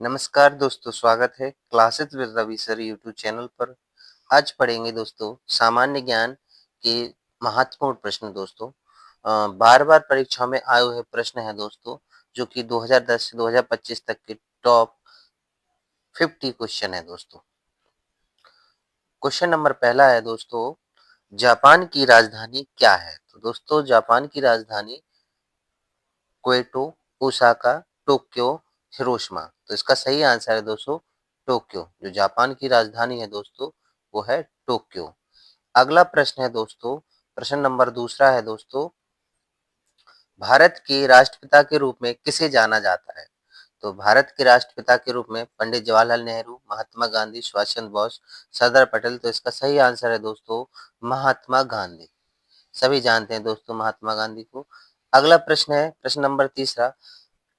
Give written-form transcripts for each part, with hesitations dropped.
नमस्कार दोस्तों, स्वागत है classes with Ravi sir YouTube channel पर। आज पढ़ेंगे दोस्तों सामान्य ज्ञान के महत्वपूर्ण प्रश्न दोस्तों। बार-बार परीक्षा में आए हुए प्रश्न हैं दोस्तों, जो कि 2010 से 2025 तक के टॉप 50 क्वेश्चन है दोस्तों। क्वेश्चन नंबर पहला है दोस्तों, जापान की राजधानी क्या है? तो दोस्तों जापान की राजधानी क्योटो, ओसाका, टोक्यो, हिरोशिमा। तो इसका सही आंसर है दोस्तों टोक्यो। जो जापान की राजधानी है दोस्तों वो है टोक्यो। अगला प्रश्न है दोस्तों, प्रश्न नंबर दूसरा है दोस्तों, भारत के राष्ट्रपिता के रूप में किसे जाना जाता है? तो भारत के राष्ट्रपिता के रूप में पंडित जवाहरलाल नेहरू, महात्मा गांधी, सुभाष चंद्र बोस, सरदार पटेल। तो इसका सही आंसर है दोस्तों महात्मा गांधी। सभी जानते हैं दोस्तों महात्मा गांधी को। अगला प्रश्न है प्रश्न नंबर तीसरा,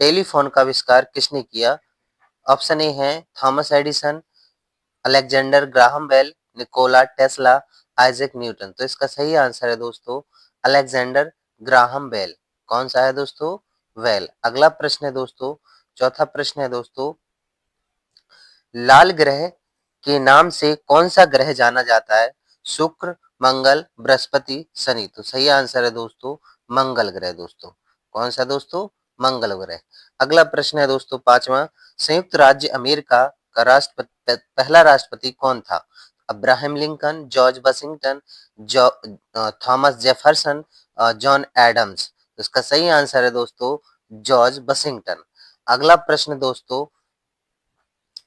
टेलीफोन का आविष्कार किसने किया? ऑप्शन ए है Thomas Edison, Alexander Graham Bell, Nikola Tesla, Isaac Newton. तो इसका सही आंसर है दोस्तों अलेक्जेंडर ग्राहम बेल। कौन सा है दोस्तों? वेल। अगला प्रश्न है दोस्तों, चौथा प्रश्न है दोस्तों, लाल ग्रह के नाम से कौन सा ग्रह जाना जाता है? शुक्र, मंगल, बृहस्पति, शनि। तो सही आंसर है दोस्तों मंगल ग्रह दोस्तों। कौन सा दोस्तों? मंगल ग्रह। अगला प्रश्न है दोस्तों पांचवा, संयुक्त राज्य अमेरिका का राष्ट्रपति पहला राष्ट्रपति कौन था? Abraham Lincoln, George Washington, Thomas Jefferson, John Adams. तो इसका सही आंसर है दोस्तों जॉर्ज वाशिंगटन। अगला प्रश्न दोस्तों,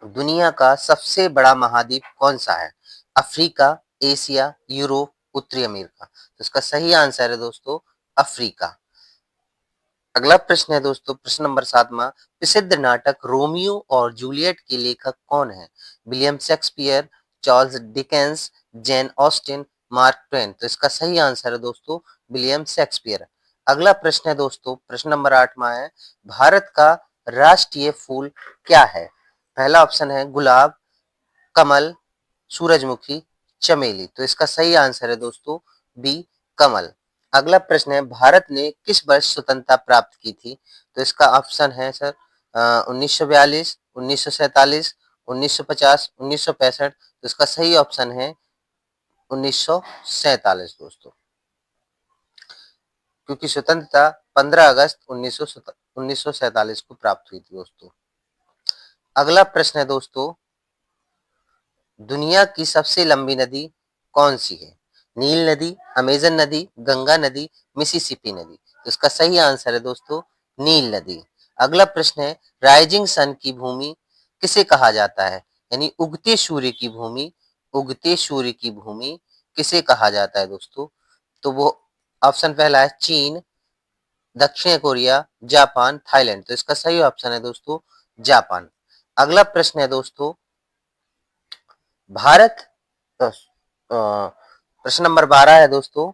दुनिया का सबसे बड़ा महाद्वीप कौन सा है? अफ्रीका, एशिया, यूरोप, उत्तरी अमेरिका। तो इसका सही आंसर है दोस्तों अफ्रीका। अगला प्रश्न है दोस्तों, प्रश्न नंबर सातवां, प्रसिद्ध नाटक रोमियो और जूलियट के लेखक कौन है? William Shakespeare, Charles Dickens, Jane Austen, mark Twain. तो इसका सही आंसर है दोस्तों विलियम शेक्सपियर। अगला प्रश्न है दोस्तों, प्रश्न नंबर आठवां है, भारत का राष्ट्रीय फूल क्या है? पहला ऑप्शन है गुलाब, कमल, सूरजमुखी, चमेली। तो इसका सही आंसर है दोस्तों बी कमल। अगला प्रश्न है, भारत ने किस वर्ष स्वतंत्रता प्राप्त की थी? तो इसका ऑप्शन है सर 1942, 1947, 1950, 1965। तो इसका सही ऑप्शन है 1947 दोस्तों, क्योंकि स्वतंत्रता 15 अगस्त 1947 को प्राप्त हुई थी दोस्तों। अगला प्रश्न है दोस्तों, दुनिया की सबसे लंबी नदी कौन सी है? नील नदी, अमेजन नदी, गंगा नदी, मिसिसिपी नदी। तो इसका सही आंसर है दोस्तों नील नदी। अगला प्रश्न है, राइजिंग सन की भूमि किसे कहा जाता है? यानी उगते सूर्य की भूमि, उगते सूर्य की भूमि किसे कहा जाता है दोस्तों? तो वो ऑप्शन पहला है चीन, दक्षिण कोरिया, जापान, थाईलैंड। तो इसका सही ऑप्शन है दोस्तों जापान। अगला प्रश्न है दोस्तों, भारत प्रश्न नंबर 12 है दोस्तों,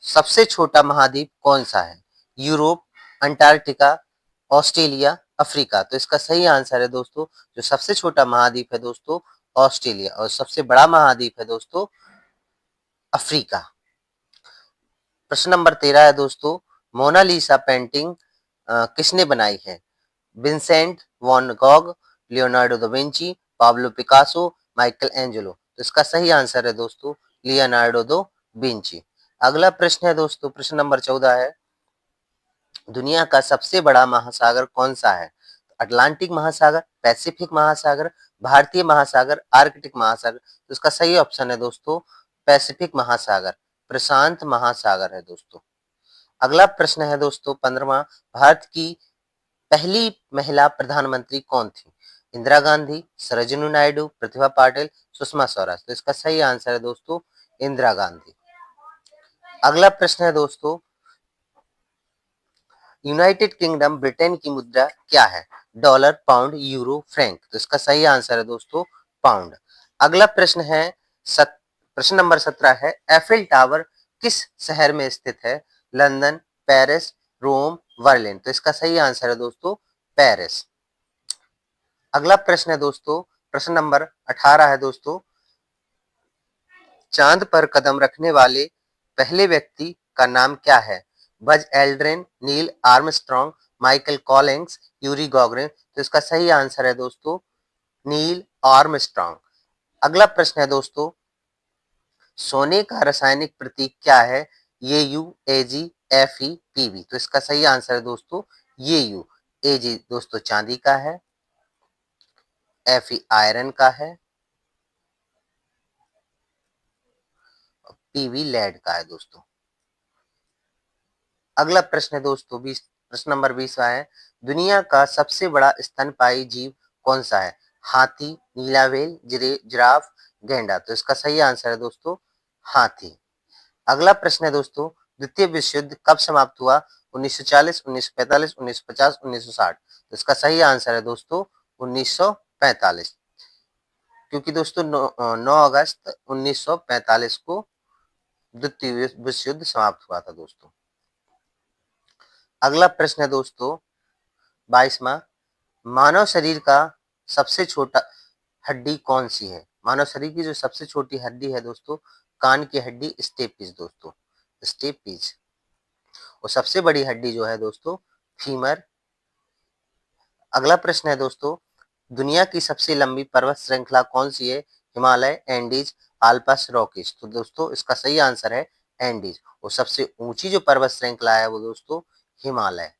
सबसे छोटा महाद्वीप कौन सा है? Europe, Antarctica, Australia, Africa. तो इसका सही आंसर है दोस्तों, जो सबसे छोटा महाद्वीप है दोस्तों ऑस्ट्रेलिया, और सबसे बड़ा महाद्वीप है दोस्तों अफ्रीका। प्रश्न नंबर 13 है दोस्तों, मोनालिसा पेंटिंग किसने बनाई है? Vincent van Gogh, Leonardo da Vinci, Pablo Picasso, Michelangelo. तो इसका सही आंसर है दोस्तों लियोनार्डो दो विंची। अगला प्रश्न है दोस्तों, प्रश्न नंबर 14 है, दुनिया का सबसे बड़ा महासागर कौन सा है? अटलांटिक महासागर, पैसिफिक महासागर, भारतीय महासागर, आर्कटिक महासागर। तो इसका सही ऑप्शन है दोस्तों पैसिफिक महासागर, प्रशांत महासागर है दोस्तों। अगला प्रश्न है दोस्तों 15वां, भारत की पहली महिला प्रधानमंत्री कौन थी? इंदिरा गांधी, सरोजिनी नायडू, प्रतिभा पाटिल, सुषमा स्वराज। तो इसका सही आंसर है दोस्तों इंदिरा गांधी। अगला प्रश्न है दोस्तों, यूनाइटेड किंगडम ब्रिटेन की मुद्रा क्या है? Dollar, pound, euro, Frank. तो इसका सही आंसर है दोस्तों पाउंड। अगला प्रश्न है प्रश्न नंबर 17 है, एफिल टावर किस शहर में स्थित है? लंदन, पेरिस, रोम, बर्लिन। तो इसका सही आंसर है दोस्तों पेरिस। अगला प्रश्न है दोस्तों, प्रश्न नंबर 18 है दोस्तों, चांद पर कदम रखने वाले पहले व्यक्ति का नाम क्या है? Buzz Aldrin, Neil Armstrong, Michael Collins, Yuri Gagarin. तो इसका सही आंसर है दोस्तों नील आर्मस्ट्रांग। अगला प्रश्न है दोस्तों, सोने का रासायनिक प्रतीक क्या है? ये U, AG, F E, PB. तो इसका सही आंसर है दोस्तों ये यू। एजी दोस्तों चांदी का है, एफ ई आयरन का है, पीवी लेड का है दोस्तों। अगला प्रश्न है दोस्तों प्रश्न नंबर 20 है, दुनिया का सबसे बड़ा स्तनपायी जीव कौन सा है? हाथी, नीला व्हेल, जिराफ, गैंडा। तो इसका सही आंसर है दोस्तों हाथी। अगला प्रश्न है दोस्तों, द्वितीय विश्व युद्ध कब समाप्त हुआ? 1940, 1945, 1950, 1960। तो इसका सही आंसर है दोस्तों 1945, क्योंकि दोस्तों 9 अगस्त 1945 को द्वितीय विश्व युद्ध समाप्त हुआ था दोस्तों। अगला प्रश्न है दोस्तों 22वां, मानव शरीर का सबसे छोटा हड्डी कौन सी है? मानव शरीर की जो सबसे छोटी हड्डी है दोस्तों, कान की हड्डी स्टेपिस दोस्तों, स्टेपिस। और सबसे बड़ी हड्डी जो है दोस्तों फीमर। अगला प्रश्न है दोस्तों, दुनिया की सबसे लंबी पर्वत श्रृंखला कौन सी है? Himalaya, Andes, Alps, Rockies. तो दोस्तों इसका सही आंसर है एंडीज। और सबसे ऊंची जो पर्वत श्रृंखला है वो दोस्तों हिमालय।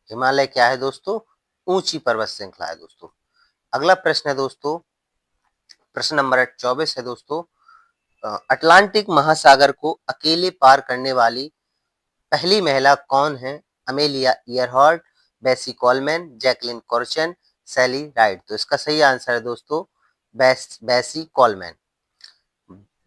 हिमालय क्या है दोस्तों? ऊंची पर्वत श्रृंखला है दोस्तों। अगला प्रश्न है दोस्तों, प्रश्न नंबर 24 है दोस्तों, अटलांटिक महासागर को अकेले पार करने वाली पहली महिला कौन है? अमेलिया ईयरहॉर्ट, बेसी कॉलमैन, जैकलिन कॉर्चन, सैली राइड। तो इसका सही आंसर है दोस्तों बेसी कॉलमैन।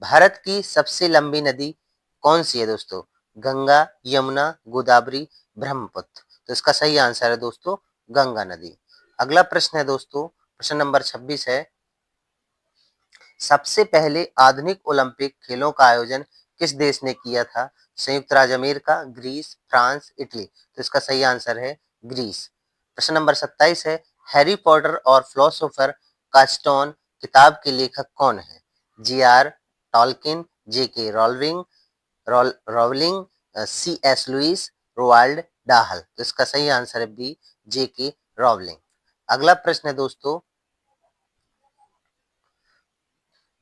भारत की सबसे लंबी नदी कौन सी है दोस्तों? गंगा, यमुना, गोदावरी, ब्रह्मपुत्र। तो इसका सही आंसर है दोस्तों गंगा नदी। अगला प्रश्न है दोस्तों, प्रश्न नंबर 26 है, सबसे पहले आधुनिक ओलंपिक खेलों का आयोजन किस देश ने किया था? संयुक्त राज्य अमेरिका, ग्रीस, फ्रांस, इटली। तो इसका सही आंसर है ग्रीस। प्रश्न नंबर 27 है, हैरी पॉटर और फिलोसोफर का स्टोन किताब के लेखक कौन है? जी are Tolkien, J K Rowling, C S Lewis, Roald Dahl. तो इसका सही आंसर है बी, जे के रोलिंग। अगला प्रश्न है दोस्तों,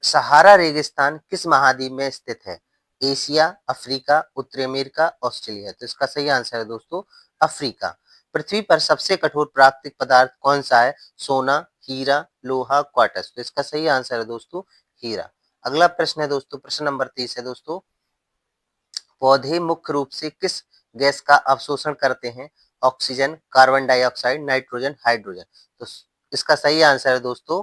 सहारा रेगिस्तान किस महाद्वीप में स्थित है? एशिया, अफ्रीका, उत्तरी अमेरिका, ऑस्ट्रेलिया। तो इसका सही आंसर है दोस्तों अफ्रीका। पृथ्वी पर सबसे कठोर प्राकृतिक पदार्थ कौन सा है? सोना, हीरा, लोहा, क्वार्टज। तो इसका सही आंसर है दोस्तों हीरा। अगला प्रश्न है दोस्तों, प्रश्न नंबर 30 है दोस्तों, पौधे मुख्य रूप से किस गैस का अवशोषण करते हैं? Oxygen, carbon dioxide, nitrogen, hydrogen. तो इसका सही आंसर है दोस्तों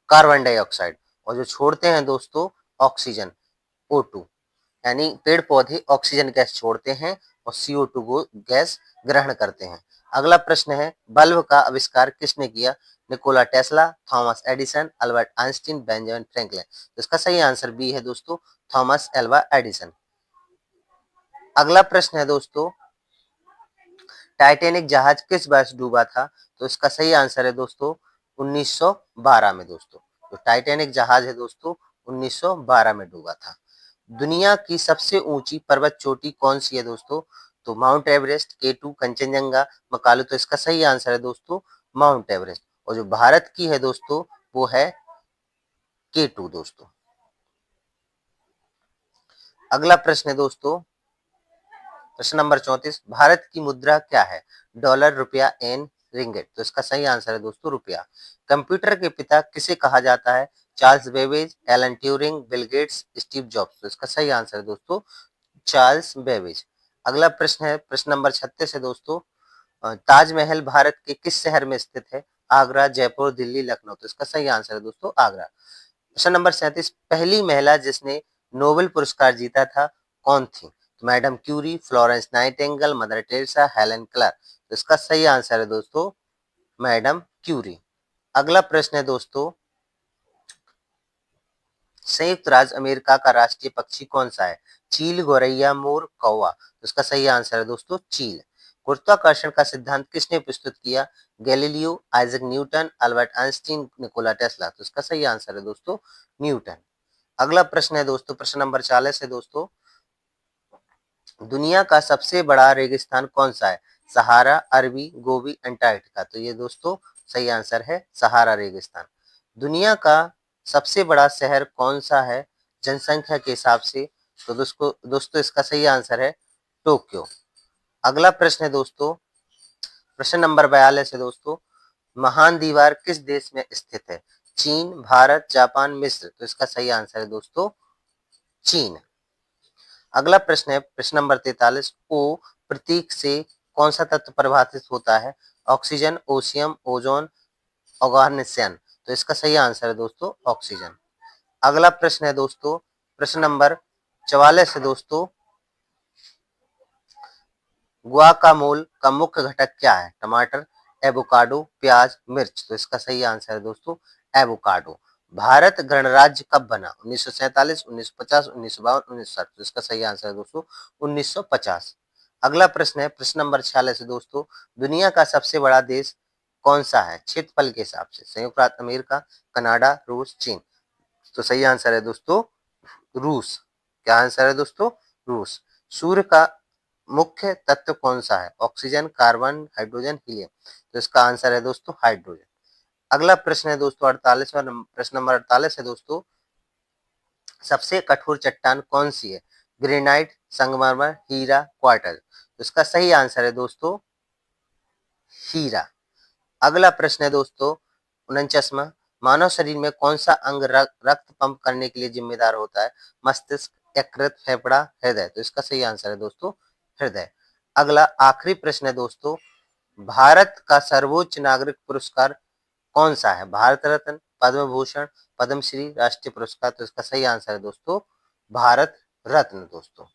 कार्बन डाइऑक्साइड। और जो छोड़ते हैं दोस्तों ऑक्सीजन, O2। यानी पेड़ पौधे ऑक्सीजन गैस छोड़ते हैं और CO2 को गैस ग्रहण करते हैं। अगला प्रश्न है, बल्ब का आविष्कार किसने किया? Nikola Tesla, Thomas Edison, Albert Einstein, Benjamin Franklin. तो इसका सही आंसर बी है दोस्तों थॉमस एल्वा एडिसन। अगला प्रश्न है दोस्तों, टाइटैनिक जहाज किस वर्ष डूबा था? तो इसका सही आंसर है दोस्तों 1912 में दोस्तों। तो टाइटैनिक जहाज है दोस्तों 1912 में डूबा था। दुनिया की सबसे ऊंची पर्वत चोटी कौन सी है दोस्तों? तो माउंट एवरेस्ट, केटू, कंचनजंगा, मकालू। तो इसका सही आंसर है दोस्तों माउंट एवरेस्ट। और जो भारत की है दोस्तों वो है केटू दोस्तों। अगला प्रश्न है दोस्तों, प्रश्न नंबर 34, भारत की मुद्रा क्या है? डॉलर, रुपया, एन, रिंगिट। तो इसका सही आंसर है दोस्तों रुपया। कंप्यूटर के पिता किसे कहा जाता है? Charles Babbage, Alan Turing, Bill Gates, Steve jobs. तो इसका सही आंसर है दोस्तों चार्ल्स बेबेज। अगला प्रश्न है, प्रश्न नंबर 36 है दोस्तों, ताजमहल भारत के किस शहर में स्थित है? आगरा, जयपुर, दिल्ली, लखनऊ। तो इसका सही आंसर है दोस्तों आगरा। प्रश्न नंबर 37, पहली महिला जिसने नोबेल पुरस्कार जीता था कौन थी? तो madam Curie, Florence Nightingale, Mother Teresa, Helen Keller. तो इसका सही आंसर है दोस्तों मैडम क्यूरी। अगला प्रश्न है दोस्तों, संयुक्त राज्य अमेरिका का राष्ट्रीय पक्षी कौन सा है? चील, गौरैया, मोर, कौवा। तो इसका सही आंसर है दोस्तों चील। गुरुत्वाकर्षण का सिद्धांत किसने प्रस्तुत किया? Galileo, Isaac Newton, Albert Einstein, Nikola Tesla. तो इसका सही आंसर है दोस्तों न्यूटन। अगला प्रश्न है दोस्तों, प्रश्न नंबर 40 है दोस्तों, दुनिया का सबसे बड़ा रेगिस्तान कौन सा है? सहारा, अरबी, गोबी, अंटार्कटिका। तो ये दोस्तों सही आंसर है सहारा रेगिस्तान। दुनिया का सबसे बड़ा शहर कौन सा है जनसंख्या के हिसाब से? तो दोस्तों इसका सही आंसर है टोक्यो। अगला प्रश्न है दोस्तों, प्रश्न नंबर 42 है दोस्तों, महान दीवार किस देश में स्थित है? चीन, भारत, जापान, मिस्र। तो इसका सही आंसर है दोस्तों चीन। अगला प्रश्न है प्रश्न नंबर 43, ओ प्रतीक से कौन सा तत्व प्रभावित होता है? ऑक्सीजन, ओशियम, ओजोन, ऑर्गेनियन। तो इसका सही आंसर है दोस्तों ऑक्सीजन। अगला प्रश्न है दोस्तों, प्रश्न नंबर 44 है दोस्तों, गुआकामोल का मुख्य घटक क्या है? टमाटर, एवोकाडो, प्याज, मिर्च। तो इसका सही आंसर है दोस्तों एवोकाडो। भारत गणराज्य कब बना? 1947, 1950, 1952, 1960। तो इसका सही आंसर है दोस्तों 1950। अगला प्रश्न है प्रश्न नंबर 46 है दोस्तों, दुनिया का सबसे बड़ा देश कौन सा है क्षेत्रफल के हिसाब से? संयुक्त राज्य अमेरिका, कनाडा, रूस, चीन। तो सही आंसर है दोस्तों रूस। क्या आंसर है दोस्तों? रूस। सूर्य का मुख्य तत्व कौन सा है? Oxygen, carbon, hydrogen, helium. तो इसका आंसर है दोस्तों हाइड्रोजन। अगला प्रश्न है दोस्तों 48वां प्रश्न नंबर 48 है दोस्तों, सबसे कठोर चट्टान कौन सी है? ग्रेनाइट, संगमरमर, हीरा, क्वार्टज। तो इसका सही आंसर है दोस्तों हीरा। अगला प्रश्न है दोस्तों 49वां, मानव शरीर में कौन सा अंग रक्त पंप करने के लिए जिम्मेदार होता है? मस्तिष्क, यकृत, फेफड़ा, हृदय। तो इसका सही आंसर है दोस्तों हृदय। अगला आखिरी प्रश्न है दोस्तों, भारत का सर्वोच्च नागरिक पुरस्कार कौन सा है? भारत रत्न, पद्म भूषण, पद्मश्री, राष्ट्रीय पुरस्कार। तो इसका सही आंसर है दोस्तों भारत रत्न दोस्तों।